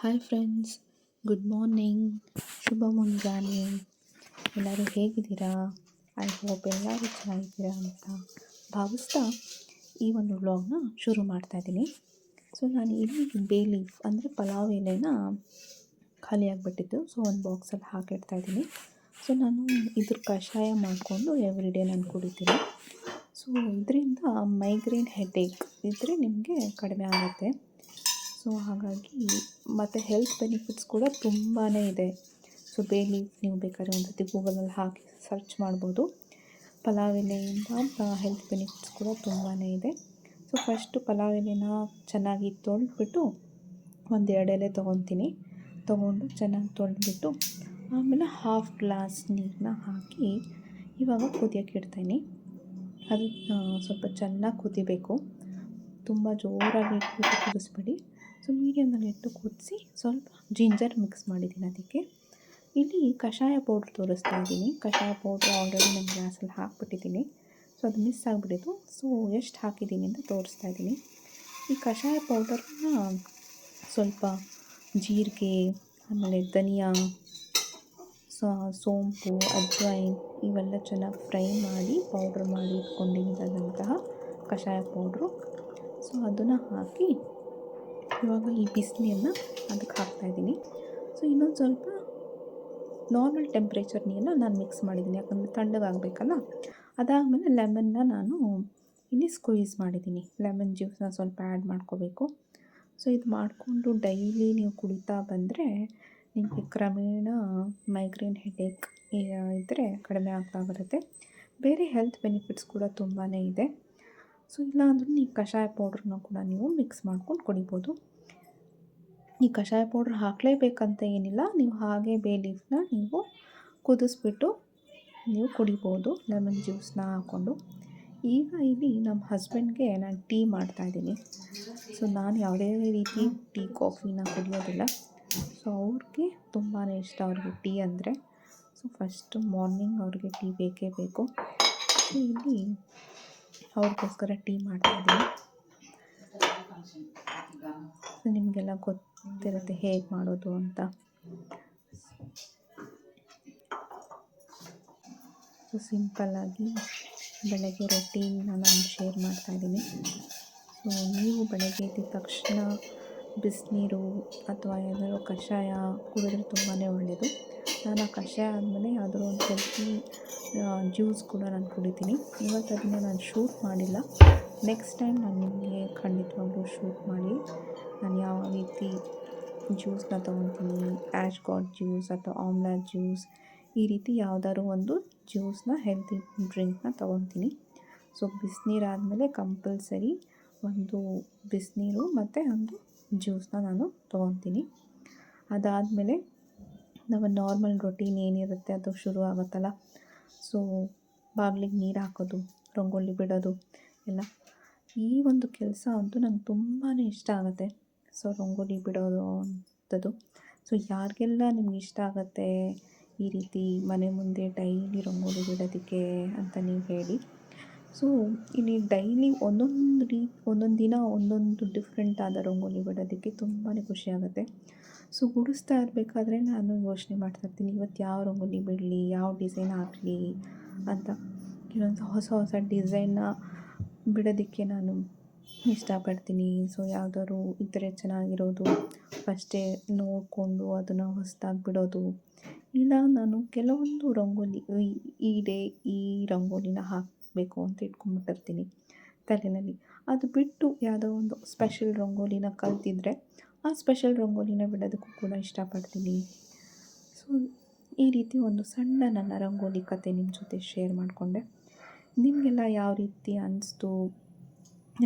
Hi friends, good morning, ಶುಭ ಮುಂಜಾನೆ. ಎಲ್ಲರೂ ಹೇಗಿದ್ದೀರಾ? ಐ ಹೋಪ್ ಎಲ್ಲರೂ ಚೆನ್ನಾಗಿದ್ದೀರಾ ಅಂತ ಭಾವಿಸ್ತಾ ಈ ಒಂದು ವ್ಲಾಗ್ನ ಶುರು ಮಾಡ್ತಾಯಿದ್ದೀನಿ. ಸೊ ನಾನು ಇಲ್ಲಿ ಬೇ ಲೀಫ್ ಅಂದರೆ ಪಲಾವ್ ಎಲೆನ ಖಾಲಿಯಾಗಿಬಿಟ್ಟಿದ್ದು, ಸೊ ಒಂದು ಬಾಕ್ಸಲ್ಲಿ ಹಾಕಿಡ್ತಾಯಿದ್ದೀನಿ. ಸೊ ನಾನು ಇದ್ರ ಕಷಾಯ ಮಾಡಿಕೊಂಡು ಎವ್ರಿಡೇ ನಾನು ಕುಡಿತೀನಿ. ಸೊ ಇದರಿಂದ ಮೈಗ್ರೇನ್ ಹೆಡ್ಏಕ್ ಇದ್ದರೆ ನಿಮಗೆ ಕಡಿಮೆ ಆಗುತ್ತೆ. ಸೊ ಹಾಗಾಗಿ ಮತ್ತು ಹೆಲ್ತ್ ಬೆನಿಫಿಟ್ಸ್ ಕೂಡ ತುಂಬಾ ಇದೆ. ಸೊ ಬೇ ಲೀಫ್ ನೀವು ಬೇಕಾದ್ರೆ ಒಂದು ಸತಿ ಗೂಗಲಲ್ಲಿ ಹಾಕಿ ಸರ್ಚ್ ಮಾಡ್ಬೋದು. ಪಲಾವ್ ಎಲೆಯಿಂದ ಹೆಲ್ತ್ ಬೆನಿಫಿಟ್ಸ್ ಕೂಡ ತುಂಬಾ ಇದೆ. ಸೊ ಫಸ್ಟು ಪಲಾವ್ ಎಲೆನ ಚೆನ್ನಾಗಿ ತೊಳೆದ್ಬಿಟ್ಟು ಒಂದೆರಡು ಎಲೆ ತೊಗೊಂಡು ಚೆನ್ನಾಗಿ ತೊಳೆದ್ಬಿಟ್ಟು ಆಮೇಲೆ ಹಾಫ್ ಗ್ಲಾಸ್ ನೀರನ್ನ ಹಾಕಿ ಇವಾಗ ಕುದಿಯೋಕ್ಕೆ ಇಡ್ತೀನಿ. ಅದು ಸ್ವಲ್ಪ ಚೆನ್ನಾಗಿ ಕುದಿಬೇಕು, ತುಂಬ ಜೋರಾಗಿ ಕುದಿಸ್ಬೇಡಿ. ಸೊ ಮೀಡಿಯಮಲ್ಲಿ ಇಟ್ಟು ಕುದಿಸಿ ಸ್ವಲ್ಪ ಜಿಂಜರ್ ಮಿಕ್ಸ್ ಮಾಡಿದ್ದೀನಿ. ಅದಕ್ಕೆ ಇಲ್ಲಿ ಕಷಾಯ ಪೌಡ್ರ್ ತೋರಿಸ್ತಾ ಇದ್ದೀನಿ. ಕಷಾಯ ಪೌಡ್ರ್ ಆಲ್ರೆಡಿ ನಾನು ಗ್ಲಾಸಲ್ಲಿ ಹಾಕ್ಬಿಟ್ಟಿದ್ದೀನಿ. ಸೊ ಅದು ಮಿಸ್ ಆಗಿಬಿಟ್ಟಿತ್ತು. ಸೊ ಎಷ್ಟು ಹಾಕಿದ್ದೀನಿ ಅಂತ ತೋರಿಸ್ತಾ ಇದ್ದೀನಿ. ಈ ಕಷಾಯ ಪೌಡರ್ನ ಸ್ವಲ್ಪ ಜೀರಿಗೆ, ಆಮೇಲೆ ಧನಿಯಾ, ಸೋಂಪು, ಅಜ್ವೈನ್ ಇವೆಲ್ಲ ಚೆನ್ನಾಗಿ ಫ್ರೈ ಮಾಡಿ ಪೌಡ್ರ್ ಮಾಡಿ ಇಟ್ಕೊಂಡಿದ್ದಂತಹ ಕಷಾಯ ಪೌಡ್ರು. ಸೊ ಅದನ್ನು ಹಾಕಿ ಇವಾಗ ಈ ಬಿಸಿನೀರನ್ನ ಅದಕ್ಕೆ ಹಾಕ್ತಾಯಿದ್ದೀನಿ. ಸೊ ಇನ್ನೊಂದು ಸ್ವಲ್ಪ ನಾರ್ಮಲ್ ಟೆಂಪ್ರೇಚರ್ ನೀರನ್ನ ನಾನು ಮಿಕ್ಸ್ ಮಾಡಿದ್ದೀನಿ, ಯಾಕಂದರೆ ತಣ್ಣಗಾಗಬೇಕಲ್ಲ. ಅದಾದಮೇಲೆ ಲೆಮನ್ನ ನಾನು ಇಲ್ಲಿ ಸ್ಕ್ವೀಸ್ ಮಾಡಿದ್ದೀನಿ. ಲೆಮನ್ ಜ್ಯೂಸನ್ನ ಸ್ವಲ್ಪ ಆ್ಯಡ್ ಮಾಡ್ಕೋಬೇಕು. ಸೊ ಇದು ಮಾಡಿಕೊಂಡು ಡೈಲಿ ನೀವು ಕುಡಿತಾ ಬಂದರೆ ನಿಮಗೆ ಕ್ರಮೇಣ ಮೈಗ್ರೇನ್ ಹೆಡ್ಏಕ್ ಇದ್ದರೆ ಕಡಿಮೆ ಆಗ್ತಾ ಬರುತ್ತೆ. ಬೇರೆ ಹೆಲ್ತ್ ಬೆನಿಫಿಟ್ಸ್ ಕೂಡ ತುಂಬಾ ಇದೆ. ಸೊ ಇಲ್ಲಾಂದ್ರೂ ಈ ಕಷಾಯ ಪೌಡ್ರನ್ನ ಕೂಡ ನೀವು ಮಿಕ್ಸ್ ಮಾಡ್ಕೊಂಡು ಕುಡಿಬೋದು. ಈ ಕಷಾಯ ಪೌಡ್ರ್ ಹಾಕಲೇಬೇಕಂತ ಏನಿಲ್ಲ, ನೀವು ಹಾಗೆ ಬೇ ಲೀಫ್ನ ನೀವು ಕುದಿಸ್ಬಿಟ್ಟು ನೀವು ಕುಡಿಬೋದು ಲೆಮನ್ ಜ್ಯೂಸನ್ನ ಹಾಕ್ಕೊಂಡು. ಈಗ ಇಲ್ಲಿ ನಮ್ಮ ಹಸ್ಬೆಂಡ್ಗೆ ನಾನು ಟೀ ಮಾಡ್ತಾಯಿದ್ದೀನಿ. ಸೊ ನಾನು ಯಾವುದೇ ರೀತಿ ಟೀ ಕಾಫಿನ ಕುಡಿಯೋದಿಲ್ಲ. ಸೊ ಅವ್ರಿಗೆ ತುಂಬಾ ಇಷ್ಟ, ಅವ್ರಿಗೆ ಟೀ ಅಂದರೆ. ಸೊ ಫಸ್ಟು ಮಾರ್ನಿಂಗ್ ಅವ್ರಿಗೆ ಟೀ ಬೇಕೇ ಬೇಕು. ಸೊ ಇಲ್ಲಿ ಅವ್ರಿಗೋಸ್ಕರ ಟೀ ಮಾಡ್ತಾಯಿದ್ದೀನಿ. ಸೊ ನಿಮಗೆಲ್ಲ ಗೊತ್ತಿರುತ್ತೆ ಹೇಗೆ ಮಾಡೋದು ಅಂತ. ಸೊ ಸಿಂಪಲ್ಲಾಗಿ ಬೆಳಗ್ಗೆ ರೊಟೀನ್ನ ನಾನು ಶೇರ್ ಮಾಡ್ತಾಯಿದ್ದೀನಿ. ಸೊ ನೀವು ಬೆಳಗ್ಗೆ ಎದ್ದ ತಕ್ಷಣ ಬಿಸಿನೀರು ಅಥವಾ ಏನಾದರೂ ಕಷಾಯ ಕುಡಿದ್ರೆ ತುಂಬಾ ಒಳ್ಳೆಯದು. ನಾನು ಆ ಕಷಾಯ ಆದಮೇಲೆ ಯಾವುದೋ ಒಂದು ಹೆಲ್ತಿ ಜ್ಯೂಸ್ ಕೂಡ ನಾನು ಕುಡಿತೀನಿ. ಇವತ್ತು ಅದನ್ನು ನಾನು ಶೂಟ್ ಮಾಡಿಲ್ಲ. ನೆಕ್ಸ್ಟ್ ಟೈಮ್ ನಾನು ನಿಮಗೆ ಖಂಡಿತವಾಗ್ಲೂ ಶೂಟ್ ಮಾಡಿ ನಾನು ಯಾವ ರೀತಿ ಜ್ಯೂಸನ್ನ ತೊಗೊತೀನಿ, ಆ್ಯಶ್ಗಾಟ್ ಜ್ಯೂಸ್ ಅಥವಾ ಆಮ್ಲಾ ಜ್ಯೂಸ್, ಈ ರೀತಿ ಯಾವುದಾದ್ರು ಒಂದು ಜ್ಯೂಸನ್ನ ಹೆಲ್ತಿ ಡ್ರಿಂಕ್ನ ತೊಗೊತೀನಿ. ಸೊ ಬಿಸಿನೀರು ಆದಮೇಲೆ ಕಂಪಲ್ಸರಿ ಒಂದು ಬಿಸಿನೀರು ಮತ್ತು ಒಂದು ಜ್ಯೂಸನ್ನ ನಾನು ತೊಗೊತೀನಿ. ಅದಾದಮೇಲೆ ನಮ್ಮ ನಾರ್ಮಲ್ ರೊಟೀನ್ ಏನಿರುತ್ತೆ ಅದು ಶುರು ಆಗುತ್ತಲ್ಲ. ಸೊ ಬಾಗಿಲಿಗೆ ನೀರು ಹಾಕೋದು, ರಂಗೋಲಿ ಬಿಡೋದು ಎಲ್ಲ, ಈ ಒಂದು ಕೆಲಸ ಅಂತೂ ನಂಗೆ ತುಂಬಾ ಇಷ್ಟ ಆಗುತ್ತೆ. ಸೊ ರಂಗೋಲಿ ಬಿಡೋದು ಅಂಥದ್ದು. ಸೊ ಯಾರಿಗೆಲ್ಲ ನಿಮ್ಗೆ ಇಷ್ಟ ಆಗುತ್ತೆ ಈ ರೀತಿ ಮನೆ ಮುಂದೆ ಡೈಲಿ ರಂಗೋಲಿ ಬಿಡೋದಕ್ಕೆ ಅಂತ ನೀವು ಹೇಳಿ. ಸೊ ಇಲ್ಲಿ ಡೈಲಿ ಒಂದೊಂದು ದಿನ ಒಂದೊಂದು ಡಿಫ್ರೆಂಟ್ ಆದ ರಂಗೋಲಿ ಬಿಡೋದಕ್ಕೆ ತುಂಬಾ ಖುಷಿಯಾಗುತ್ತೆ. ಸೊ ಗುಡಿಸ್ತಾ ಇರಬೇಕಾದ್ರೆ ನಾನು ಯೋಚನೆ ಮಾಡ್ತಾಯಿರ್ತೀನಿ, ಇವತ್ತು ಯಾವ ರಂಗೋಲಿ ಬಿಡಲಿ, ಯಾವ ಡಿಸೈನ್ ಹಾಕಲಿ ಅಂತ. ಕೆಲವೊಂದು ಹೊಸ ಡಿಸೈನ್ನ ಬಿಡೋದಕ್ಕೆ ನಾನು ಇಷ್ಟಪಡ್ತೀನಿ. ಸೊ ಯಾವುದಾದ್ರು ಇದ್ದರೆ ಚೆನ್ನಾಗಿರೋದು ಫಸ್ಟೇ ನೋಡಿಕೊಂಡು ಅದನ್ನು ಹೊಸದಾಗಿ ಬಿಡೋದು. ಇಲ್ಲ ನಾನು ಕೆಲವೊಂದು ರಂಗೋಲಿ ಈ ಡೇ ಈ ರಂಗೋಲಿನ ಹಾಕಬೇಕು ಅಂತ ಇಟ್ಕೊಂಡ್ಬಿಟ್ಟಿರ್ತೀನಿ ತಲೆಯಲ್ಲಿ. ಅದು ಬಿಟ್ಟು ಯಾವುದೋ ಒಂದು ಸ್ಪೆಷಲ್ ರಂಗೋಲಿನ ಕಲ್ತಿದ್ರೆ ಆ ಸ್ಪೆಷಲ್ ರಂಗೋಲಿನ ಬಿಡೋದಕ್ಕೂ ಕೂಡ ಇಷ್ಟಪಡ್ತೀನಿ. ಸೊ ಈ ರೀತಿ ಒಂದು ಸಣ್ಣ ನನ್ನ ರಂಗೋಲಿ ಕತೆ ನಿಮ್ಮ ಜೊತೆ ಶೇರ್ ಮಾಡಿಕೊಂಡೆ. ನಿಮಗೆಲ್ಲ ಯಾವ ರೀತಿ ಅನಿಸ್ತು,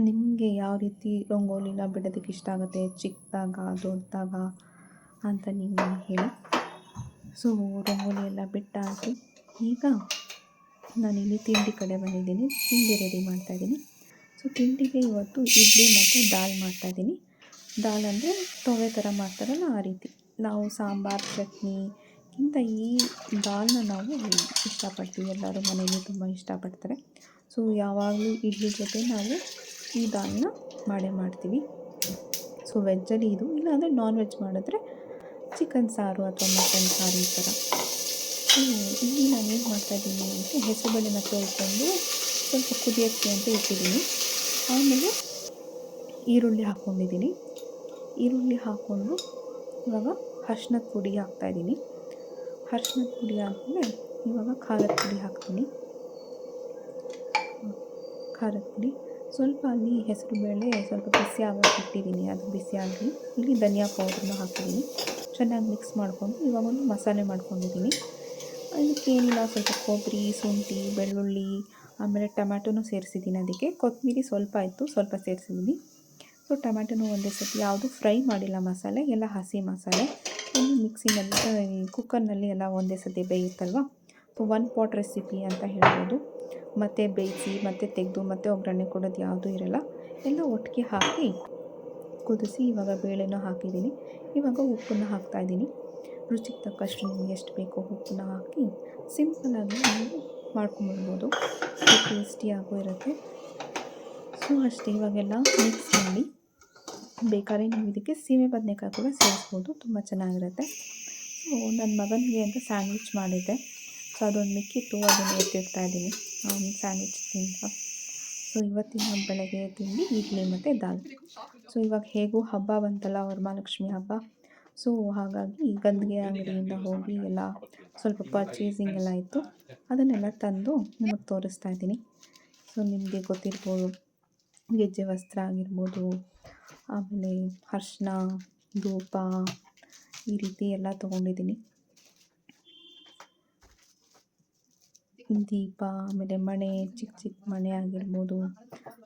ನಿಮಗೆ ಯಾವ ರೀತಿ ರಂಗೋಲಿನ ಬಿಡೋದಕ್ಕೆ ಇಷ್ಟ ಆಗುತ್ತೆ, ಚಿಕ್ಕದಾಗ ದೊಡ್ಡದಾಗ ಅಂತ ನೀವು ನನಗೆ ಹೇಳಿ. ಸೊ ರಂಗೋಲಿ ಎಲ್ಲ ಬಿಟ್ಟಾಯಿತು. ಈಗ ನಾನಿಲ್ಲಿ ತಿಂಡಿ ಕಡೆ ಬಂದಿದ್ದೀನಿ, ತಿಂಡಿ ರೆಡಿ ಮಾಡ್ತಾಯಿದ್ದೀನಿ. ಸೊ ತಿಂಡಿಗೆ ಇವತ್ತು ಇಡ್ಲಿ ಮತ್ತು ದಾಲ್ ಮಾಡ್ತಾಯಿದ್ದೀನಿ. ದಾಲ್ ಅಂದರೆ ತೊವೆ ಥರ ಮಾಡ್ತಾರಲ್ಲ ಆ ರೀತಿ. ನಾವು ಸಾಂಬಾರು ಚಟ್ನಿಗಿಂತ ಈ ದಾಲ್ನ ನಾವು ಇಷ್ಟಪಡ್ತೀವಿ, ಎಲ್ಲರೂ ಮನೆಯಲ್ಲಿ ತುಂಬ ಇಷ್ಟಪಡ್ತಾರೆ. ಸೊ ಯಾವಾಗಲೂ ಇಡ್ಲಿ ಜೊತೆ ನಾವು ಈ ದಾಲ್ನ ಮಾಡೇ ಮಾಡ್ತೀವಿ. ಸೊ ವೆಜ್ಜಲ್ಲಿ ಇದು, ಇಲ್ಲಾಂದರೆ ನಾನ್ ವೆಜ್ ಮಾಡಿದ್ರೆ ಚಿಕನ್ ಸಾರು ಅಥವಾ ಮಟನ್ ಸಾರು ಈ ಥರ. ಸೊ ಇಲ್ಲಿ ನಾನೇನು ಮಾಡ್ತಾಯಿದ್ದೀನಿ ಅಂದರೆ ಹೆಸರುಬೇಳೆನ ತೊಳ್ಕೊಂಡು ಸ್ವಲ್ಪ ಕುದಿಯೋಕ್ಕೆ ಅಂತ ಇಟ್ಟಿದ್ದೀನಿ. ಆಮೇಲೆ ಈರುಳ್ಳಿ ಹಾಕ್ಕೊಂಡಿದ್ದೀನಿ. ಈರುಳ್ಳಿ ಹಾಕ್ಕೊಂಡು ಇವಾಗ ಅರ್ಶಿನದ ಪುಡಿ ಹಾಕ್ತಾಯಿದ್ದೀನಿ. ಅರ್ಶಿನದ ಪುಡಿ ಆದಮೇಲೆ ಇವಾಗ ಖಾರದ ಪುಡಿ ಹಾಕ್ತೀನಿ. ಖಾರದ ಪುಡಿ ಸ್ವಲ್ಪ ಅಲ್ಲಿ ಹೆಸರುಬೇಳೆ ಸ್ವಲ್ಪ ಬಿಸಿ ಆಗೋಕ್ಕೆ ಇಟ್ಟಿದ್ದೀನಿ, ಅದು ಬಿಸಿ ಆಗಲಿ. ಇಲ್ಲಿ ಧನಿಯಾ ಪೌಡ್ರನ್ನ ಹಾಕಿದ್ದೀನಿ. ಚೆನ್ನಾಗಿ ಮಿಕ್ಸ್ ಮಾಡಿಕೊಂಡು ಇವಾಗ ಒಂದು ಮಸಾಲೆ ಮಾಡ್ಕೊಂಡಿದ್ದೀನಿ. ಅದಕ್ಕೇನಿಲ್ಲ, ಸ್ವಲ್ಪ ಕೊಬ್ಬರಿ, ಶುಂಠಿ, ಬೆಳ್ಳುಳ್ಳಿ, ಆಮೇಲೆ ಟೊಮ್ಯಾಟೊನೂ ಸೇರಿಸಿದ್ದೀನಿ. ಅದಕ್ಕೆ ಕೊತ್ತಂಬರಿ ಸ್ವಲ್ಪ ಇತ್ತು, ಸ್ವಲ್ಪ ಸೇರಿಸಿದ್ದೀನಿ. ಸೊ ಟೊಮ್ಯಾಟೊನೂ ಒಂದೇ ಸತಿ, ಯಾವುದು ಫ್ರೈ ಮಾಡಿಲ್ಲ ಮಸಾಲೆ, ಎಲ್ಲ ಹಸಿ ಮಸಾಲೆ. ಒಂದು ಮಿಕ್ಸಿನಲ್ಲಿ ಕುಕ್ಕರ್ನಲ್ಲಿ ಎಲ್ಲ ಒಂದೇ ಸತಿ ಬೇಯುತ್ತಲ್ವ. ಸೊ ಒನ್ ಪಾಟ್ ರೆಸಿಪಿ ಅಂತ ಹೇಳ್ಬೋದು. ಮತ್ತು ಬೇಯಿಸಿ ಮತ್ತೆ ತೆಗೆದು ಮತ್ತೆ ಒಗ್ಗರಣೆ ಕೊಡೋದು ಯಾವುದೂ ಇರೋಲ್ಲ, ಎಲ್ಲ ಒಟ್ಟಿಗೆ ಹಾಕಿ ಕುದಿಸಿ ಇವಾಗ ಬೇಳೆನೂ ಹಾಕಿದ್ದೀನಿ. ಇವಾಗ ಉಪ್ಪನ್ನು ಹಾಕ್ತಾಯಿದ್ದೀನಿ. ರುಚಿಗೆ ತಕ್ಕಷ್ಟು ನಿಮಗೆ ಎಷ್ಟು ಬೇಕೋ ಉಪ್ಪನ್ನ ಹಾಕಿ ಸಿಂಪಲ್ಲಾಗಿ ನೀವು ಮಾಡ್ಕೊಂಬಿಡ್ಬೋದು, ಟೇಸ್ಟಿಯಾಗೂ ಇರುತ್ತೆ. ಸೊ ಅಷ್ಟೇ, ಇವಾಗೆಲ್ಲ ಮಿಕ್ಸ್ ಮಾಡಿ ಬೇಕಾದ್ರೆ ನೀವು ಇದಕ್ಕೆ ಸೀಮೆ ಬದನೆಕಾಯಿ ಕೂಡ ಸೇರಿಸ್ಬೋದು, ತುಂಬ ಚೆನ್ನಾಗಿರುತ್ತೆ. ಸೊ ನನ್ನ ಮಗನಿಗೆ ಅಂತ ಸ್ಯಾಂಡ್ವಿಚ್ ಮಾಡಿದ್ದೆ. ಸೊ ಅದೊಂದು ಮಿಕ್ಕಿತ್ತು, ಅದನ್ನು ಎತ್ತಿಡ್ತಾ ಇದ್ದೀನಿ ಸ್ಯಾಂಡ್ವಿಚ್ ತಿಂತ. ಸೊ ಇವತ್ತಿನ ಬೆಳಗ್ಗೆ ತಿಂಡಿ ಇಡ್ಲಿ ಮತ್ತು ದಾಲ್. ಸೊ ಇವಾಗ ಹೇಗೂ ಹಬ್ಬ ಬಂತಲ್ಲ, ವರಮಹಾಲಕ್ಷ್ಮಿ ಹಬ್ಬ. ಸೊ ಹಾಗಾಗಿ ಗಂಧಿಗೆ ಅಂಗಡಿಯಿಂದ ಹೋಗಿ ಎಲ್ಲ ಸ್ವಲ್ಪ ಪರ್ಚೇಸಿಂಗ್ ಎಲ್ಲ ಇತ್ತು, ಅದನ್ನೆಲ್ಲ ತಂದು ನಿಮಗೆ ತೋರಿಸ್ತಾ ಇದ್ದೀನಿ. ಸೊ ನಿಮಗೆ ಗೊತ್ತಿರ್ಬೋದು, ಗೆಜ್ಜೆ ವಸ್ತ್ರ ಆಗಿರ್ಬೋದು, ಆಮೇಲೆ ಅರ್ಶಿನ, ಧೂಪ, ಈ ರೀತಿ ಎಲ್ಲ ತೊಗೊಂಡಿದ್ದೀನಿ. ದೀಪ, ಆಮೇಲೆ ಮಣೆ, ಚಿಕ್ಕ ಚಿಕ್ಕ ಮಣೆ ಆಗಿರ್ಬೋದು,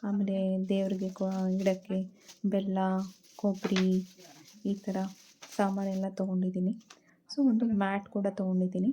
ಆಮೇಲೆ ದೇವರಿಗೆ ಇಡೋಕ್ಕೆ ಬೆಲ್ಲ, ಕೊಬ್ಬರಿ, ಈ ಥರ ಸಾಮಾನೆಲ್ಲ ತೊಗೊಂಡಿದ್ದೀನಿ. ಸೊ ಒಂದು ಮ್ಯಾಟ್ ಕೂಡ ತೊಗೊಂಡಿದ್ದೀನಿ.